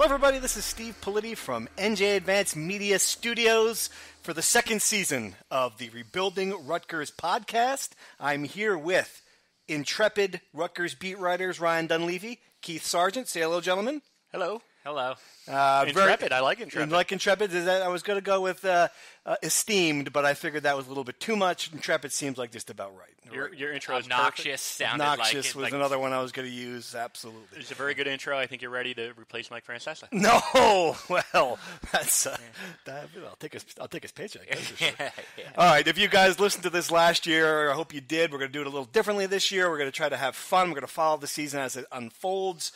everybody. This is Steve Politi from NJ Advanced Media Studios for the second season of the Rebuilding Rutgers podcast. I'm here with intrepid Rutgers beat writers Ryan Dunleavy, Keith Sargeant. Say hello, gentlemen. Hello. Hello. Intrepid. I like intrepid. Like intrepid. I was going to go with esteemed, but I figured that was a little bit too much. Intrepid seems like just about right. Your intro is obnoxious. Sounded obnoxious like was another one I was going to use. Absolutely. It's a very good intro. I think you're ready to replace Mike Francesa. No, well, that's I'll take his paycheck. That's for sure. All right, if you guys listened to this last year, I hope you did. We're going to do it a little differently this year. We're going to try to have fun. We're going to follow the season as it unfolds,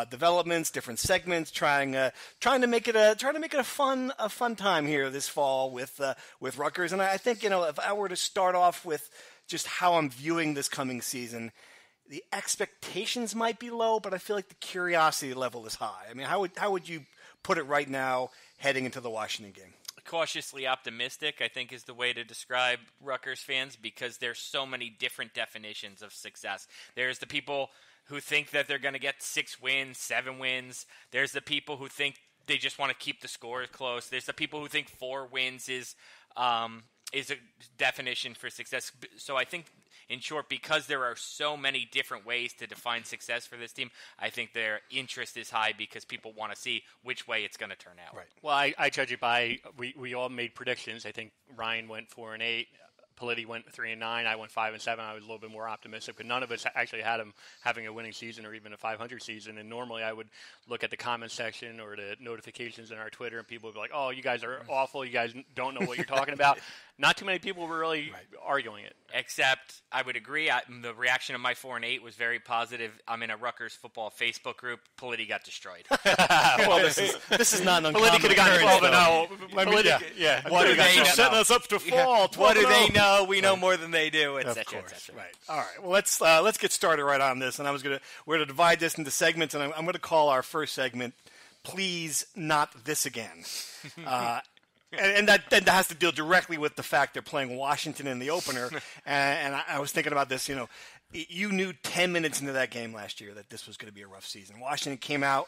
developments, different segments, trying to make it a fun time here this fall with Rutgers. And I think if I were to start off with just how I'm viewing this coming season, the expectations might be low, but I feel like the curiosity level is high. I mean, how would you put it right now heading into the Washington game? Cautiously optimistic, I think, is the way to describe Rutgers fans, because there's so many different definitions of success. There's the people who think that they're going to get 6 wins, 7 wins. There's the people who think they just want to keep the scores close. There's the people who think 4 wins is a definition for success. So I think, in short, because there are so many different ways to define success for this team, I think their interest is high because people want to see which way it's going to turn out. Right. Well, I judge it by we all made predictions. I think Ryan went 4-8. Politi went 3-9. I went 5-7. I was a little bit more optimistic, but none of us actually had him having a winning season or even a 500 season. And normally I would look at the comment section or the notifications in our Twitter, and people would be like, "Oh, you guys are awful. You guys don't know what you're talking about." Not too many people were really arguing it. Except I would agree. The reaction of my 4-8 was very positive. I'm in a Rutgers football Facebook group. Politi got destroyed. Well, this is not an uncommon Politi could have gotten 12-0. Yeah. What do they know? Setting us up to fall. What do they know? We know more than they do, Of etc. course, right. All right. Well, let's get started right on this. And we're going to divide this into segments, and I'm going to call our first segment, "Please Not This Again." And that has to deal directly with the fact they're playing Washington in the opener. And I was thinking about this, you knew 10 minutes into that game last year that this was going to be a rough season. Washington came out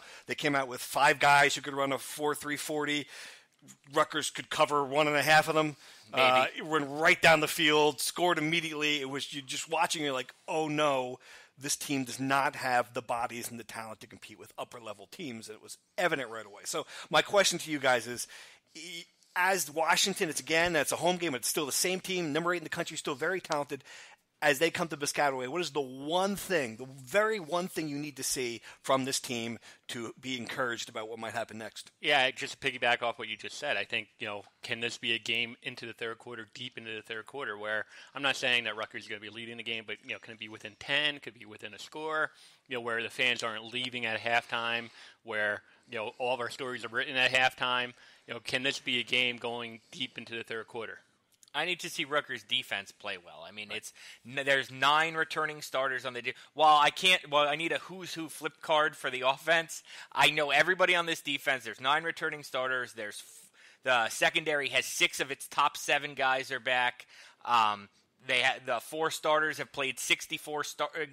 with 5 guys who could run a 4.3 40. Rutgers could cover 1.5 of them. Went right down the field, scored immediately. It was you just watching, you're like, oh no, this team does not have the bodies and the talent to compete with upper-level teams. And it was evident right away. So my question to you guys is, as Washington, it's a home game, but it's still the same team, number 8 in the country, still very talented. As they come to Piscataway, what is the very one thing you need to see from this team to be encouraged about what might happen next? Yeah, just to piggyback off what you just said, I think, can this be a game into the third quarter, deep into the third quarter, where I'm not saying that Rutgers is going to be leading the game, but, can it be within 10, could be within a score, where the fans aren't leaving at halftime, where, all of our stories are written at halftime. Can this be a game going deep into the third quarter? I need to see Rutgers defense play well. I mean, there's 9 returning starters on the team. I need a who's who flip card for the offense. I know everybody on this defense. There's 9 returning starters. The secondary has 6 of its top 7 guys are back. The 4 starters have played 64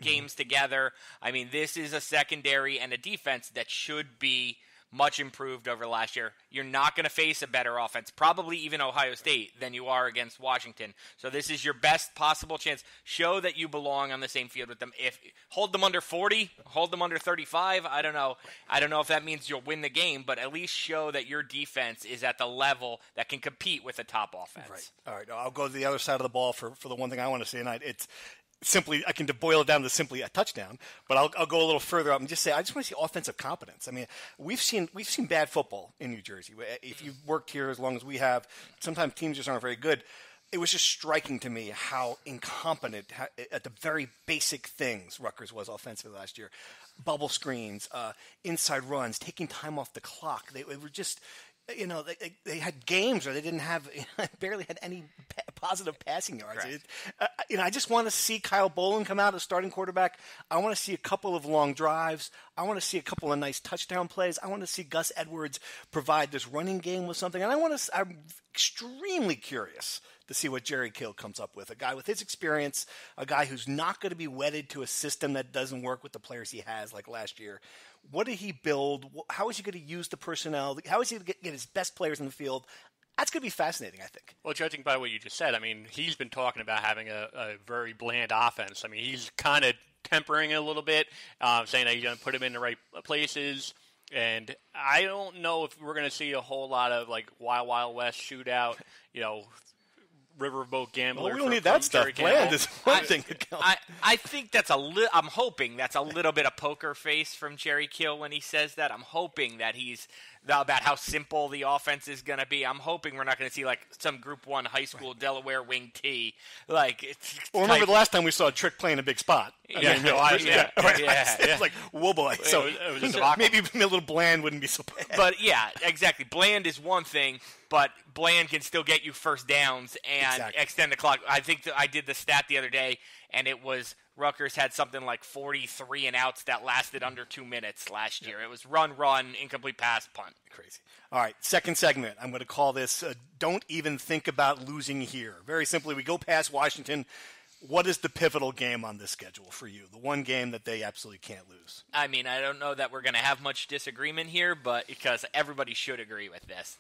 games together. I mean, this is a secondary and a defense that should be much improved over last year. You're not going to face a better offense, probably even Ohio State, than you are against Washington. So this is your best possible chance. Show that you belong on the same field with them. Hold them under 40, hold them under 35. I don't know. I don't know if that means you'll win the game, but at least show that your defense is at the level that can compete with a top offense. Right. All right. I'll go to the other side of the ball for the one thing I want to say tonight. It's simply, I can boil it down to simply a touchdown, but I'll go a little further up and just say I just want to see offensive competence. I mean, we've seen bad football in New Jersey. If you've worked here as long as we have, sometimes teams just aren't very good. It was just striking to me how incompetent at the very basic things Rutgers was offensively last year. Bubble screens, inside runs, taking time off the clock. They were just, they had games where they didn't have, barely had any positive passing yards. I just want to see Kyle Bolin come out as starting quarterback. I want to see a couple of long drives. I want to see a couple of nice touchdown plays. I want to see Gus Edwards provide this running game with something. And I'm extremely curious to see what Jerry Kill comes up with. A guy with his experience, a guy who's not going to be wedded to a system that doesn't work with the players he has like last year. What did he build? How is he going to use the personnel? How is he going to get his best players in the field? That's going to be fascinating, I think. Well, judging by what you just said, I mean, he's been talking about having a very bland offense. I mean, he's kind of tempering it a little bit, saying that he's going to put him in the right places. And I don't know if we're going to see a whole lot of, like, Wild Wild West shootout, riverboat gambler. Well, we don't need that stuff. Bland is one thing to count. I think that's I'm hoping that's a little bit of poker face from Jerry Kill when he says that. I'm hoping that he's about how simple the offense is going to be. I'm hoping we're not going to see like some Group 1 high school Delaware wing T. Like, well, remember the last time we saw a trick playing a big spot? It's like, whoa, boy. So it was maybe a little Bland wouldn't be so bad. But yeah, exactly. Bland is one thing, but Bland can still get you first downs and extend the clock. I think I did the stat the other day, and it was Rutgers had something like 43 and outs that lasted under 2 minutes last year. It was run, incomplete pass, punt. Crazy. All right, second segment. I'm going to call this Don't Even Think About Losing Here. Very simply, we go past Washington. What is the pivotal game on this schedule for you? The one game that they absolutely can't lose. I mean, I don't know that we're going to have much disagreement here, but because everybody should agree with this.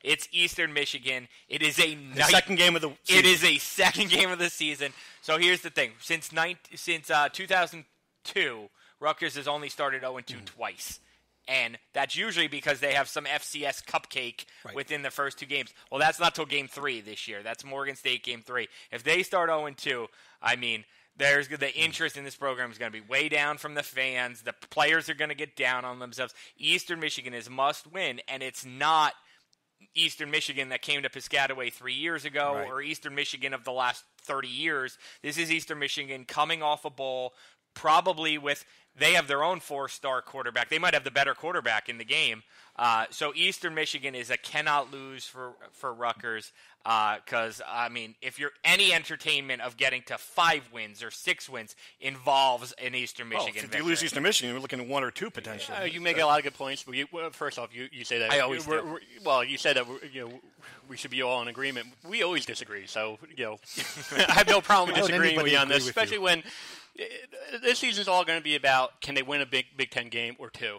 It's Eastern Michigan. It is a second game of the season. It is a second game of the season. So here's the thing. Since 2002, Rutgers has only started 0-2 twice. And that's usually because they have some FCS cupcake within the first 2 games. Well, that's not till Game 3 this year. That's Morgan State Game 3. If they start 0-2, I mean, the interest in this program is going to be way down from the fans. The players are going to get down on themselves. Eastern Michigan is must win, and it's not Eastern Michigan that came to Piscataway 3 years ago or Eastern Michigan of the last 30 years. This is Eastern Michigan coming off a bowl, probably with – they have their own 4-star quarterback. They might have the better quarterback in the game. So Eastern Michigan is a cannot lose for Rutgers because, I mean, if you're any entertainment of getting to 5 wins or 6 wins involves an Eastern Michigan if you lose Eastern Michigan, we're looking at 1 or 2 potentially. You make a lot of good points. But first off, you say that. I always do. Well, you said that we should be all in agreement. We always disagree. So, I have no problem with disagreeing with you on this, especially when this season's all going to be about can they win a Big Ten game or 2.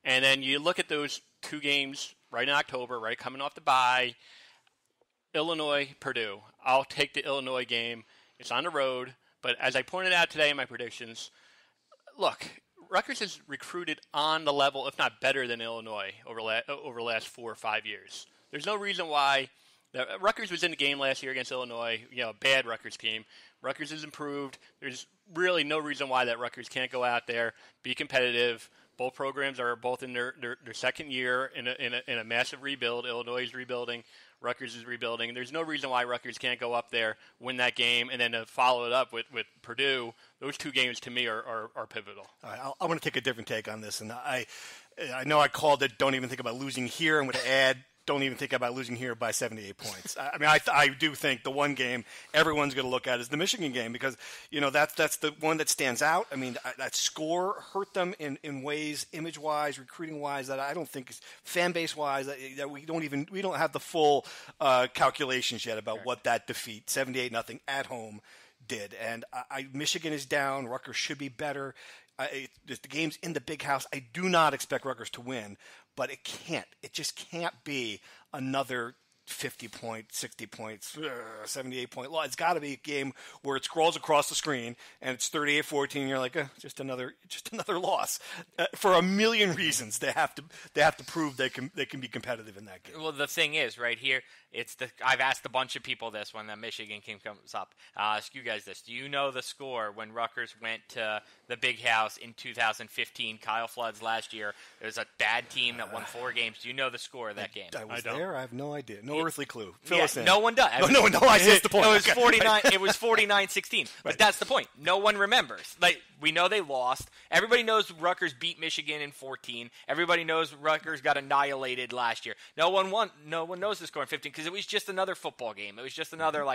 And then you look at those 2 games right in October, right, coming off the bye, Illinois, Purdue. I'll take the Illinois game. It's on the road. But as I pointed out today in my predictions, look, Rutgers has recruited on the level, if not better than Illinois, over the last 4 or 5 years. There's no reason why. Rutgers was in the game last year against Illinois, a bad Rutgers team. Rutgers has improved. There's really no reason why that Rutgers can't go out there, be competitive. Both programs are both in their second year in a massive rebuild. Illinois is rebuilding. Rutgers is rebuilding. There's no reason why Rutgers can't go up there, win that game, and then to follow it up with Purdue. Those 2 games, to me, are pivotal. All right, I want to take a different take on this. And I know I called it Don't Even Think About Losing Here. I'm going to add don't even think about losing here by 78 points. I mean, I do think the one game everyone's going to look at is the Michigan game because, that's the one that stands out. I mean, that score hurt them in ways, image-wise, recruiting-wise, that I don't think is fan base-wise, that we don't have the full calculations yet about what that defeat, 78-0 at home, did. And Michigan is down. Rutgers should be better. The game's in the big house. I do not expect Rutgers to win, but it can't. It just can't be another 50 point, 60 points, 78 point loss. It's got to be a game where it scrolls across the screen and it's 38-14. And you're like, just another loss. For a million reasons, they have to prove they can be competitive in that game. Well, the thing is, right here, I've asked a bunch of people this when the Michigan game comes up. I'll ask you guys this: do you know the score when Rutgers went to the Big House in 2015? Kyle Flood's last year. It was a bad team that won 4 games. Do you know the score of that game? I was there. I have no idea. No earthly clue. Fill us in. No one does. No. That's the point. It was 49. It was 49-16. But that's the point. No one remembers. Like, we know they lost. Everybody knows Rutgers beat Michigan in 14. Everybody knows Rutgers got annihilated last year. No one knows the score in 15 because it was just another football game. It was just another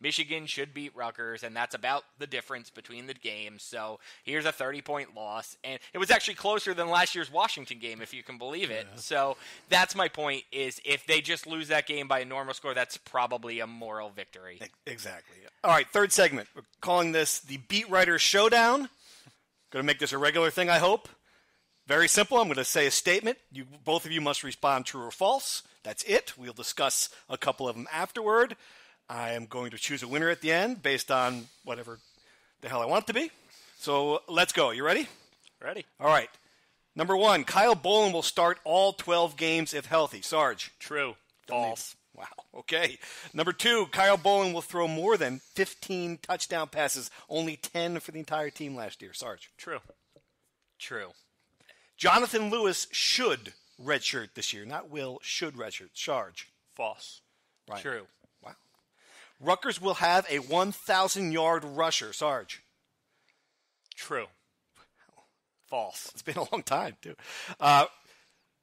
Michigan should beat Rutgers, and that's about the difference between the games. So Here's a 30-point loss. And it was actually closer than last year's Washington game, if you can believe it. Yeah. So that's my point, is if they just lose that game by a normal score, that's probably a moral victory. Exactly. All right, third segment. We're calling this the Beat Writer Showdown. Going to make this a regular thing, I hope. Very simple. I'm going to say a statement. Both of you must respond true or false. That's it. We'll discuss a couple of them afterward. I am going to choose a winner at the end based on whatever the hell I want it to be. So let's go. You ready? Ready. All right. Number 1, Kyle Bolin will start all 12 games if healthy. Sarge. True. False. Wow. Okay. Number 2, Kyle Bolin will throw more than 15 touchdown passes, only 10 for the entire team last year. Sarge. True. True. Jonathan Lewis should redshirt this year, not will, should redshirt. Sarge. False. Right. True. Wow. Rutgers will have a 1,000-yard rusher. Sarge. True. False. It's been a long time, too.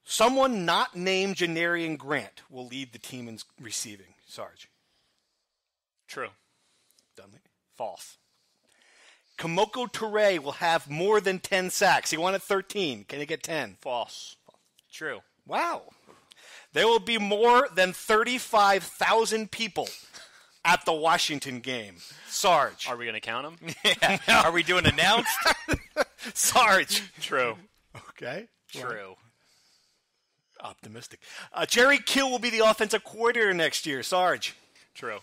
Someone not named Janarian Grant will lead the team in receiving. Sarge. True. Dunleavy. False. Kamoko Toure will have more than 10 sacks. He won at 13. Can he get 10? False. True. Wow. There will be more than 35,000 people at the Washington game. Sarge. Are we going to count them? Yeah. Are we doing announced? Sarge. True. Okay. True. Optimistic. Jerry Kill will be the offensive coordinator next year. Sarge. True.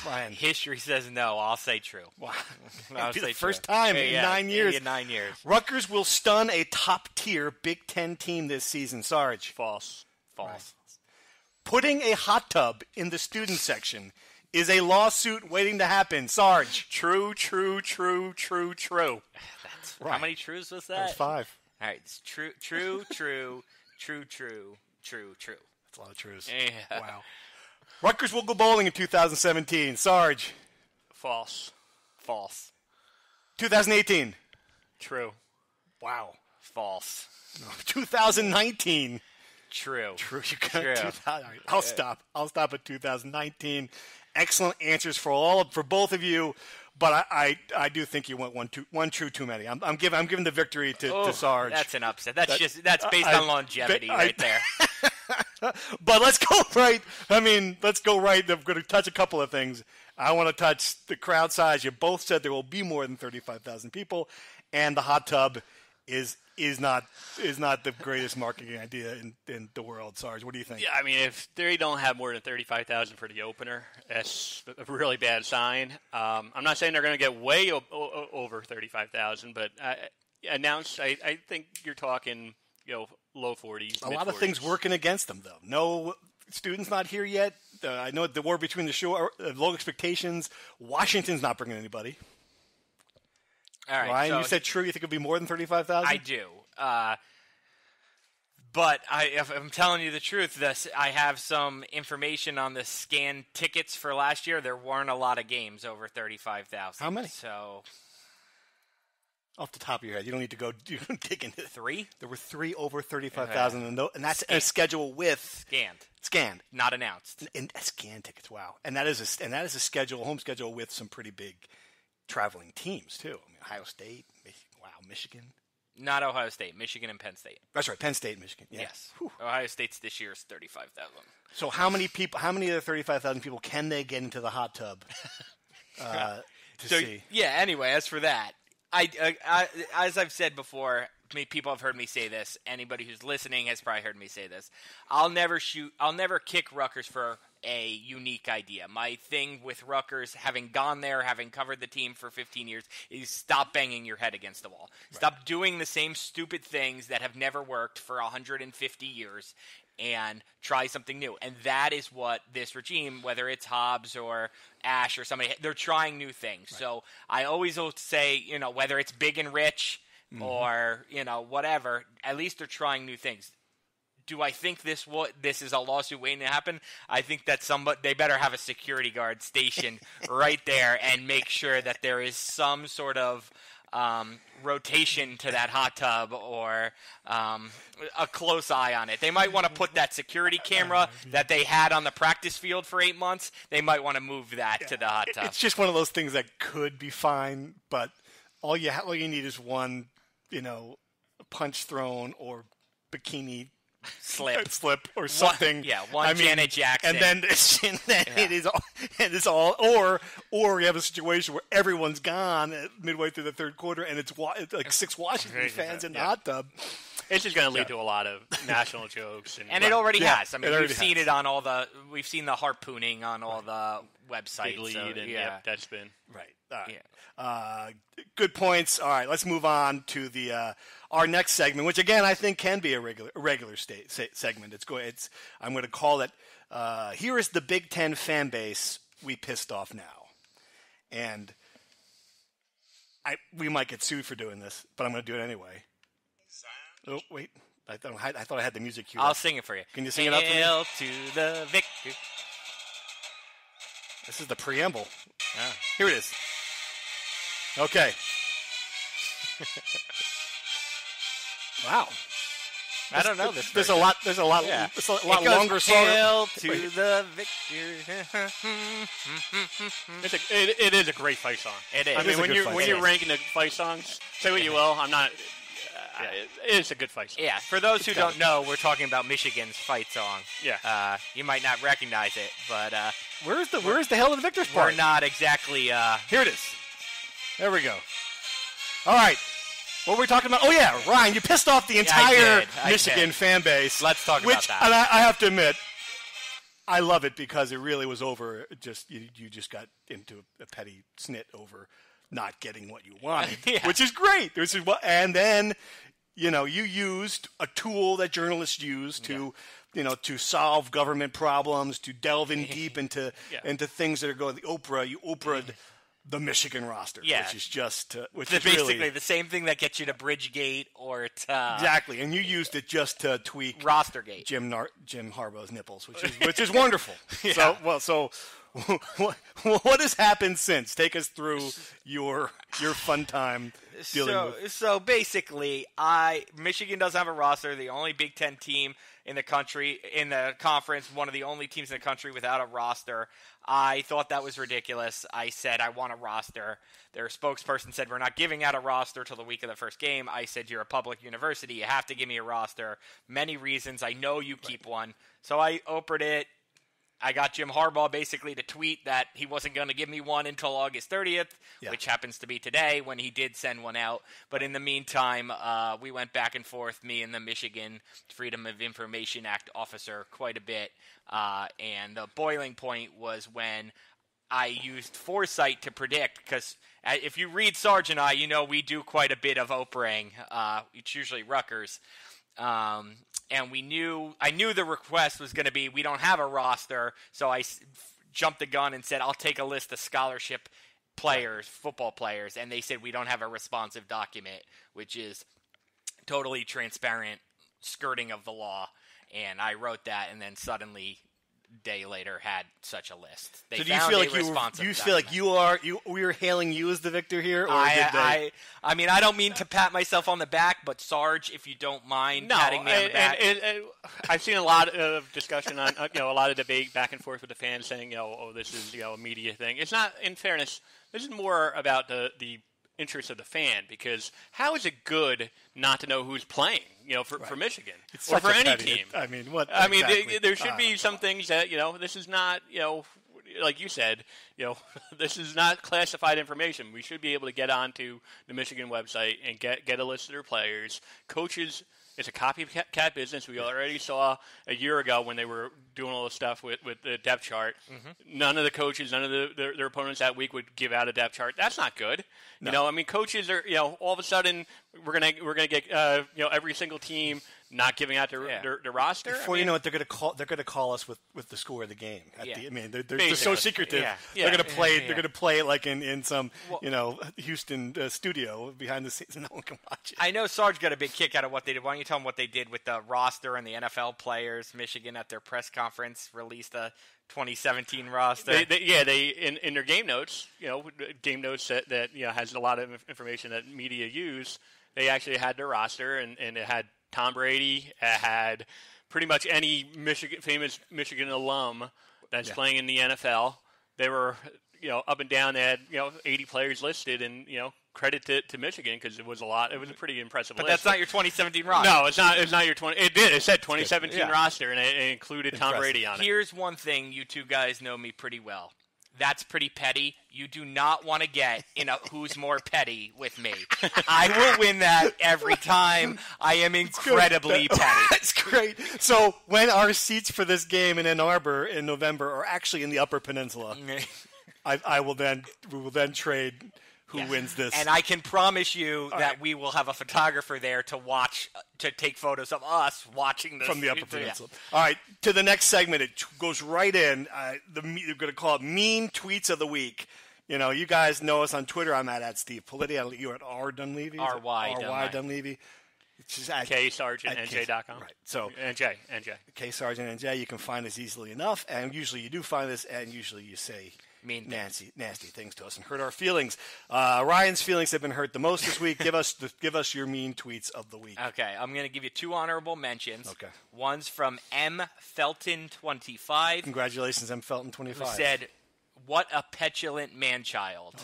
Ryan. History says no. I'll say true. Wow. I'll It'll be say the first true. time in 9 years. In 9 years. Rutgers will stun a top-tier Big Ten team this season. Sarge. False. False. Right. Putting a hot tub in the student section is a lawsuit waiting to happen. Sarge. True. That's Right. How many trues was that? That's 5. All right. It's true. That's a lot of truths. Yeah. Wow. Rutgers will go bowling in 2017. Sarge. False. 2018. True. Wow. False. 2019. True. True. You got True. 2000. All right, I'll stop. I'll stop at 2019. Excellent answers for both of you, but I do think you went one true too many. I'm giving the victory to Sarge. That's an upset. That's based on longevity right there. But let's go right. Let's go right. I'm going to touch a couple of things. I want to touch the crowd size. You both said there will be more than 35,000 people, and the hot tub is not the greatest marketing idea in the world. Sarge, what do you think? Yeah, if they don't have more than 35,000 for the opener, that's a really bad sign. I'm not saying they're going to get way over 35,000, but announced, I think you're talking, low 40s. A lot of things working against them, though. No students not here yet. I know the war between the shore, low expectations. Washington's not bringing anybody. All right, Ryan, so you said true. You think it'll be more than 35,000? I do. But if I'm telling you the truth, I have some information on the scanned tickets for last year. There weren't a lot of games over 35,000. How many? So, off the top of your head, you don't need to go dig into it. 3? There were 3 over 35,000, and that's a schedule with scanned, not announced. And scanned tickets. Wow, and that is a schedule, home schedule with some pretty big traveling teams too. Ohio State, Michigan. Not Ohio State, Michigan, and Penn State. That's right, Penn State and Michigan. Yeah. Yes. Whew. Ohio State's this year is 35,000. So how many of the 35,000 people can they get into the hot tub to see? Yeah, anyway, as for that, I as I've said before, people have heard me say this. Anybody who's listening has probably heard me say this. I'll never kick Rutgers for a unique idea. My thing with Rutgers, having gone there, having covered the team for 15 years, is stop banging your head against the wall. Right. Stop doing the same stupid things that have never worked for 150 years and try something new. And that is what this regime, whether it's Hobbs or Ash or somebody, they're trying new things. Right. So I always will say, whether it's big and rich or, whatever, at least they're trying new things. Do I think this is a lawsuit waiting to happen? I think that they better have a security guard stationed right there and make sure that there is some sort of rotation to that hot tub or a close eye on it. They might want to put that security camera that they had on the practice field for 8 months. They might want to move that to the hot tub. It's just one of those things that could be fine, but all you need is one, punch thrown or bikini slip or something. One Janet Jackson, and then it is all. Or you have a situation where everyone's gone midway through the third quarter, and it's like 6 Washington fans in the hot tub. It's just going to lead to a lot of national jokes, and it already has. I mean, we've seen it on we've seen the harpooning on all the websites. Big lead, that's been right. Good points. All right, let's move on to the our next segment, which again I think can be a regular segment. I'm going to call it. Here is the Big Ten fan base we pissed off now, and we might get sued for doing this, but I'm going to do it anyway. Oh wait, I thought I had the music queued. I'll sing it for you. Can you sing it out for me? Hail to the victor. This is the preamble. Here it is. Okay. Wow. I don't know this. There's a lot. There's a lot. Yeah. It's a lot longer song. Hail to the victor. It is a great fight song. It is. I mean, when you're is. ranking the fight songs, say what you will, I'm not. It is a good fight song. Yeah. For those who don't know, we're talking about Michigan's fight song. Yeah. You might not recognize it, but where's the Hail to the Victor's part? We're not exactly. Here it is. There we go. All right. What were we talking about? Oh, yeah, Ryan, you pissed off the entire Michigan fan base. Let's talk about that. And I have to admit, I love it because it really was over. You just got into a petty snit over not getting what you wanted, which is great. And then, you used a tool that journalists use to solve government problems, to delve in deep into things that are going. You Oprah'd the Michigan roster, which is just basically really the same thing that gets you to Bridgegate or to exactly, and you used it just to tweak Rostergate, Jim Harbaugh's nipples, which is wonderful. So what has happened since? Take us through your fun time dealing with. So basically, Michigan doesn't have a roster. The only Big Ten team in the country, in the conference, one of the only teams in the country without a roster. I thought that was ridiculous. I said, I want a roster. Their spokesperson said, we're not giving out a roster till the week of the first game. I said, you're a public university. You have to give me a roster. Many reasons. I know you keep one. So I opened it. I got Jim Harbaugh basically to tweet that he wasn't going to give me one until August 30th, which happens to be today when he did send one out. But in the meantime, we went back and forth, me and the Michigan Freedom of Information Act officer, quite a bit. And the boiling point was when I used foresight to predict, because if you read Sarge and I, we do quite a bit of Oprahing. It's usually Rutgers. And I knew the request was going to be, we don't have a roster, so I jumped the gun and said, I'll take a list of scholarship players, football players, and they said, we don't have a responsive document, which is totally transparent skirting of the law, and I wrote that, and then suddenly, day later, had such a list. So do you feel like we were hailing you as the victor here? Or I mean, I don't mean to pat myself on the back, but Sarge, if you don't mind patting me on the back. I've seen a lot of discussion on, a lot of debate back and forth with the fans saying, this is, a media thing. It's not, in fairness, this is more about the interest of the fan, because how is it good not to know who's playing, for Michigan or for any team? I mean, what? I mean, there should be some things that this is not, like you said, this is not classified information. We should be able to get onto the Michigan website and get a list of their players, coaches. It's a copycat business. We already saw a year ago when they were doing all the stuff with the depth chart. Mm-hmm. None of the coaches, none of their opponents that week would give out a depth chart. That's not good. No. I mean, coaches are, all of a sudden we're gonna get every single team not giving out their roster. Before you know it, they're gonna call us with the score of the game. They're so secretive. Yeah. They're gonna play. They're gonna play it like in some Houston studio behind the scenes, and no one can watch it. I know Sarge got a big kick out of what they did. Why don't you tell them what they did with the roster and the NFL players? Michigan at their press conference released a 2017 roster. They in their game notes, game notes that has a lot of information that media use. They actually had their roster, and it had Tom Brady, had pretty much any famous Michigan alum that's playing in the NFL. They were, up and down. They had 80 players listed, and credit to Michigan because it was a lot. It was a pretty impressive But list. that's not your 2017 roster. No, it's not. It's not your 20. It did. It said 2017 roster, and it included Tom Brady on it. Here's one thing: you two guys know me pretty well. That's pretty petty. You do not want to get in a who's more petty with me. I will win that every time. I am incredibly petty. That's great. So when our seats for this game in Ann Arbor in November are actually in the Upper Peninsula, we will then trade who wins this. And I can promise you that we will have a photographer there to take photos of us watching this from the Upper Peninsula. All right, to the next segment. It goes right in. They're going to call it Mean Tweets of the Week. You guys know us on Twitter. I'm at Steve Politi. You're at R Dunleavy. R.Y. Dunleavy. K Sargeant, NJ.com. Right. So NJ. K Sargeant, NJ. You can find us easily enough, and usually you do find us, and usually you say nasty things to us and hurt our feelings. Ryan's feelings have been hurt the most this week. Give us your mean tweets of the week. Okay, I'm going to give you 2 honorable mentions. Okay. One's from M. Felton25. Congratulations, M. Felton25. Who said, "What a petulant man-child."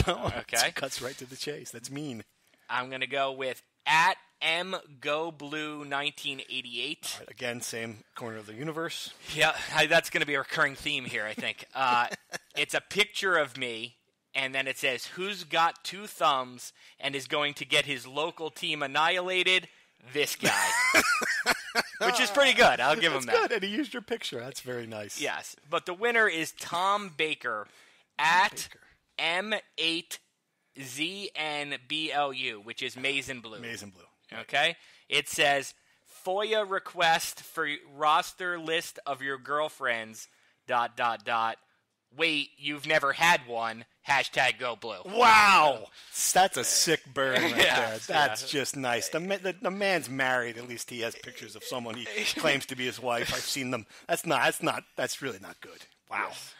Oh. Okay. Cuts right to the chase. That's mean. I'm going to go with at MGoBlue1988. Right, again, same corner of the universe. Yeah, that's going to be a recurring theme here, I think. It's a picture of me, and then it says, "Who's got 2 thumbs and is going to get his local team annihilated? This guy." Which is pretty good. I'll give him that. That's good, and he used your picture. That's very nice. Yes, but the winner is Tom Baker at M8ZNBLU, which is Maize and Blue. Maize and Blue. Okay? It says, "FOIA request for roster list of your girlfriends, ... Wait, you've never had one, #GoBlue." Wow. That's a sick burn right there. Yes, That's just nice. The man's married. At least he has pictures of someone he claims to be his wife. I've seen them. That's really not good. Wow. Yes.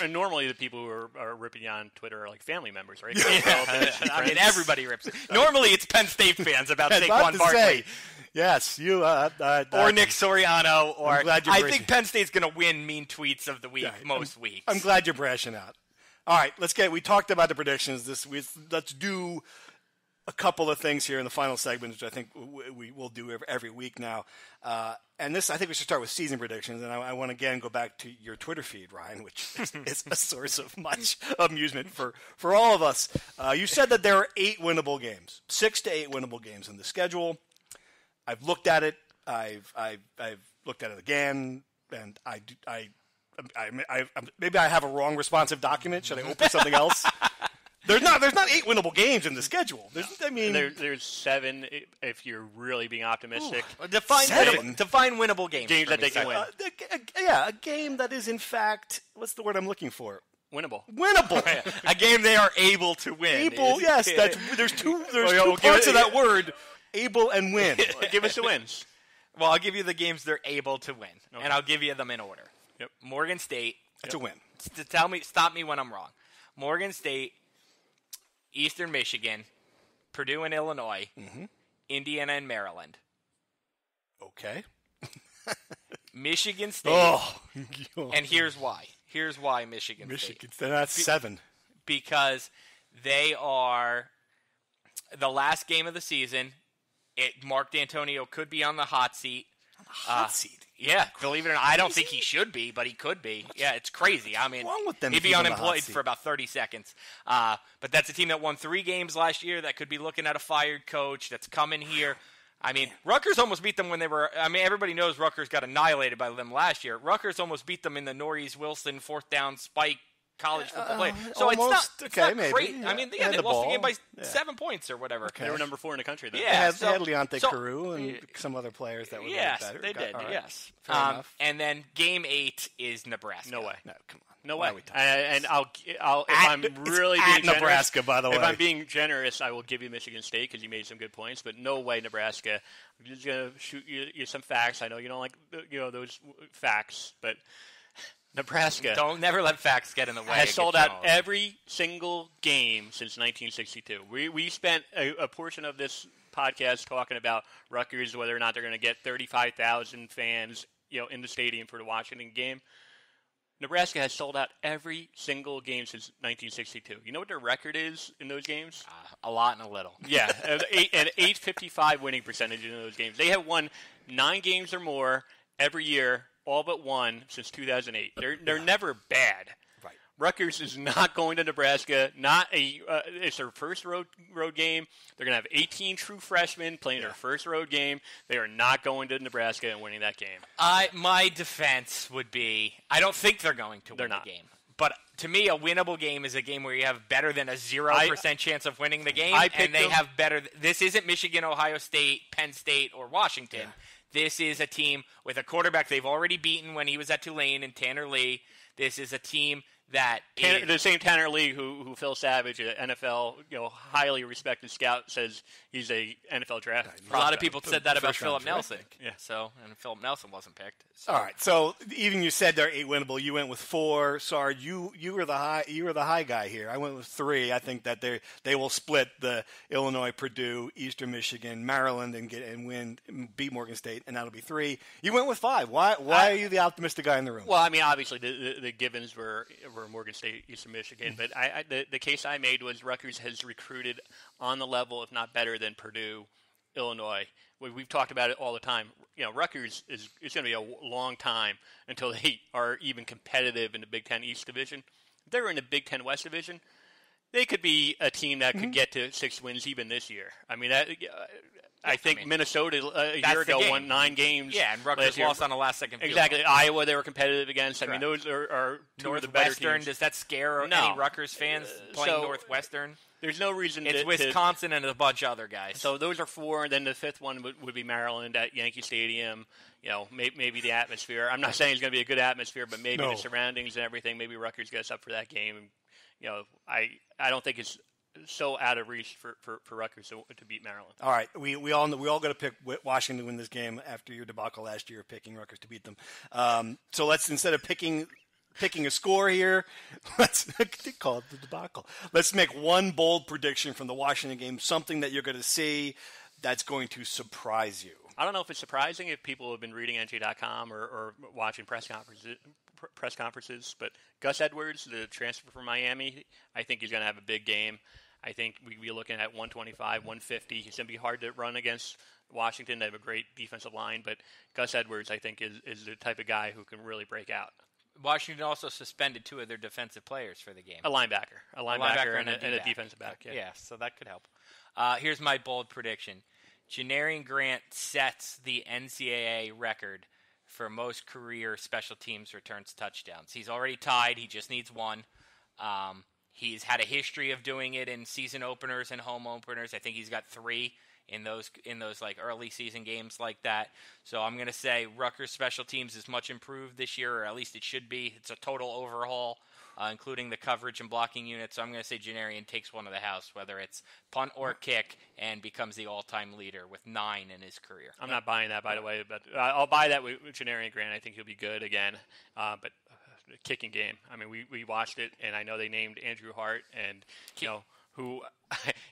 And normally the people who are ripping you on Twitter are like family members, right? I mean, everybody rips it. Normally it's Penn State fans about Saquon to Barkley. say, yes, you or Nick Soriano. Or I think Penn State's going to win mean tweets of the week most weeks. I'm glad you're brashing out. All right, we talked about the predictions this week. Let's do a couple of things here in the final segment, which I think we will do every week now. And this, I think we should start with season predictions. And I want to again go back to your Twitter feed, Ryan, which is a source of much amusement for all of us. You said that there are 8 winnable games, 6 to 8 winnable games in the schedule. I've looked at it. I've looked at it again, and maybe I have a wrong responsive document. Should I open something else? There's not 8 winnable games in the schedule. There's 7 if you're really being optimistic. Define winnable games. Games that they can win. A game that is in fact, what's the word I'm looking for? Winnable. A game they are able to win. Yes. There's two parts of that word, able and win. Give us the wins. Well, I'll give you the games they're able to win, and I'll give you them in order. Yep. Morgan State. That's a win. Stop me when I'm wrong. Morgan State, Eastern Michigan, Purdue and Illinois, Indiana and Maryland. Okay. Michigan State. And here's why. Here's why Michigan State. That's 7. Because they are the last game of the season. Mark D'Antonio could be on the hot seat. Hot seat? Yeah, believe it or not. I don't think he should be, but he could be. Yeah, it's crazy. I mean, wrong with them he'd be unemployed for about 30 seconds. But that's a team that won 3 games last year that could be looking at a fired coach that's coming here. I mean, Rutgers almost beat them when they were – I mean, everybody knows Rutgers got annihilated by them last year. Rutgers almost beat them in the Norris Wilson 4th down spike college football play. So almost, it's not maybe. great. Yeah. I mean, they lost the game by 7 points or whatever. Okay. They were number 4 in the country then. Yeah, they had Leonte Carew and some other players that were better. They did. Right. Yes, fair enough. And then game 8 is Nebraska. No way. No, come on. No Why way. are we talking And I'll if I'm really at being Nebraska, generous, by the way. If I'm being generous, I will give you Michigan State because you made some good points. But no way, Nebraska. I'm just gonna shoot you some facts. I know you don't like those facts, but Nebraska. Don't never let facts get in the way. Has sold out every single game since 1962. We spent a portion of this podcast talking about Rutgers, whether or not they're going to get 35,000 fans, in the stadium for the Washington game. Nebraska has sold out every single game since 1962. You know what their record is in those games? A lot and a little. Yeah, an 855 winning percentage in those games. They have won 9 games or more every year, all but one since 2008. They're never bad. Right. Rutgers is not going to Nebraska. It's their first road game. They're going to have 18 true freshmen playing their first road game. They are not going to Nebraska and winning that game. My defense would be, I don't think they're going to win the game. But to me, a winnable game is a game where you have better than a 0% chance of winning the game, and they have better. This isn't Michigan, Ohio State, Penn State, or Washington. Yeah. This is a team with a quarterback they've already beaten when he was at Tulane and Tanner Lee. This is a team that the same Tanner Lee who Phil Savage, an NFL highly respected scout, says he's a NFL draft prospect. A lot of people said that about Philip Nelson. Yeah. And Philip Nelson wasn't picked. So. All right. So even you said they're 8 winnable. You went with 4. Sarge, you were the high guy here. I went with 3. I think that they will split the Illinois, Purdue, Eastern Michigan, Maryland, and beat Morgan State, and that'll be 3. You went with 5. Why are you the optimistic guy in the room? Well, I mean, obviously the givens were Morgan State, Eastern Michigan, but the case I made was Rutgers has recruited on the level, if not better, than Purdue, Illinois. We've talked about it all the time. Rutgers it's going to be a long time until they are even competitive in the Big Ten East Division. If they were in the Big Ten West Division, they could be a team that could get to 6 wins even this year. I mean, I think Minnesota a year ago won 9 games. Yeah, and Rutgers lost on the last second field Exactly. goal. Iowa, they were competitive against. Correct. I mean, those are two of the better teams. Does that scare any Rutgers fans playing Northwestern? There's no reason It's Wisconsin and a bunch of other guys. So those are 4, and then the 5th one would be Maryland at Yankee Stadium. Maybe the atmosphere. I'm not saying it's going to be a good atmosphere, but maybe the surroundings and everything. Maybe Rutgers gets up for that game. I don't think it's so out of reach for Rutgers to beat Maryland. All right, we all got to pick Washington to win this game after your debacle last year, picking Rutgers to beat them. So let's, instead of picking a score here, let's call it the debacle. Let's make one bold prediction from the Washington game, something that you're going to see that's going to surprise you. I don't know if it's surprising if people have been reading NJ.com or watching press conferences, but Gus Edwards, the transfer from Miami, I think he's going to have a big game. I think we'd be looking at 125, 150. He's going to be hard to run against Washington. They have a great defensive line, but Gus Edwards, I think, is the type of guy who can really break out. Washington also suspended 2 of their defensive players for the game. A linebacker and a defensive back. Yeah, so that could help. Here's my bold prediction. Janarian Grant sets the NCAA record for most career special teams returns touchdowns. He's already tied. He just needs 1. He's had a history of doing it in season openers and home openers. I think he's got 3 in those like early season games like that. So I'm going to say Rutgers special teams is much improved this year, or at least it should be. It's a total overhaul, including the coverage and blocking unit. So I'm going to say Janarian takes one of the house, whether it's punt or kick, and becomes the all-time leader with 9 in his career. I'm not buying that, by the way, but I'll buy that with Janarian Grant. I think he'll be good again. But kicking game. I mean, we watched it, and I know they named Andrew Hart, and who,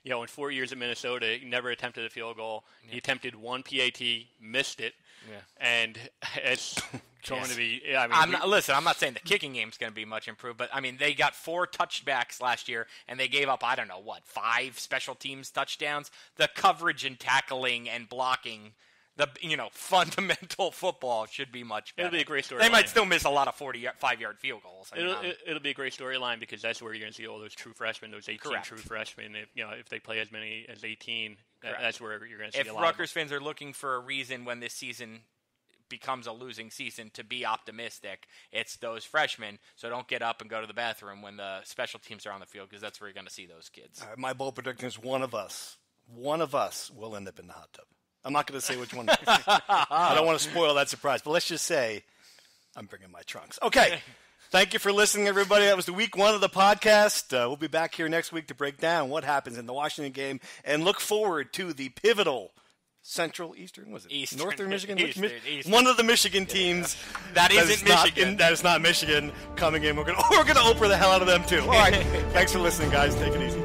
in 4 years in Minnesota, he never attempted a field goal. Yeah. He attempted 1 PAT, missed it, and it's going to be. I'm not saying the kicking game's going to be much improved, but I mean they got 4 touchbacks last year, and they gave up 5 special teams touchdowns. The coverage and tackling and blocking. The fundamental football should be much better. It'll be a great storyline. They might still miss a lot of 45-yard field goals. It'll be a great storyline because that's where you're going to see all those true freshmen, those 18 Correct. True freshmen. If they play as many as 18, that's where you're going to see if a lot. If Rutgers fans are looking for a reason when this season becomes a losing season to be optimistic, it's those freshmen. So don't get up and go to the bathroom when the special teams are on the field, because that's where you're going to see those kids. All right, my bold prediction is one of us will end up in the hot tub. I'm not going to say which one. I don't want to spoil that surprise, but let's just say I'm bringing my trunks. Okay. Thank you for listening, everybody. That was the week 1 of the podcast. We'll be back here next week to break down what happens in the Washington game and look forward to the pivotal Central Eastern, was it? Eastern. Northern Michigan? Eastern. One of the Michigan teams. That isn't Michigan. That is not Michigan coming in. We're going to Oprah the hell out of them, too. All right. Thanks for listening, guys. Take it easy.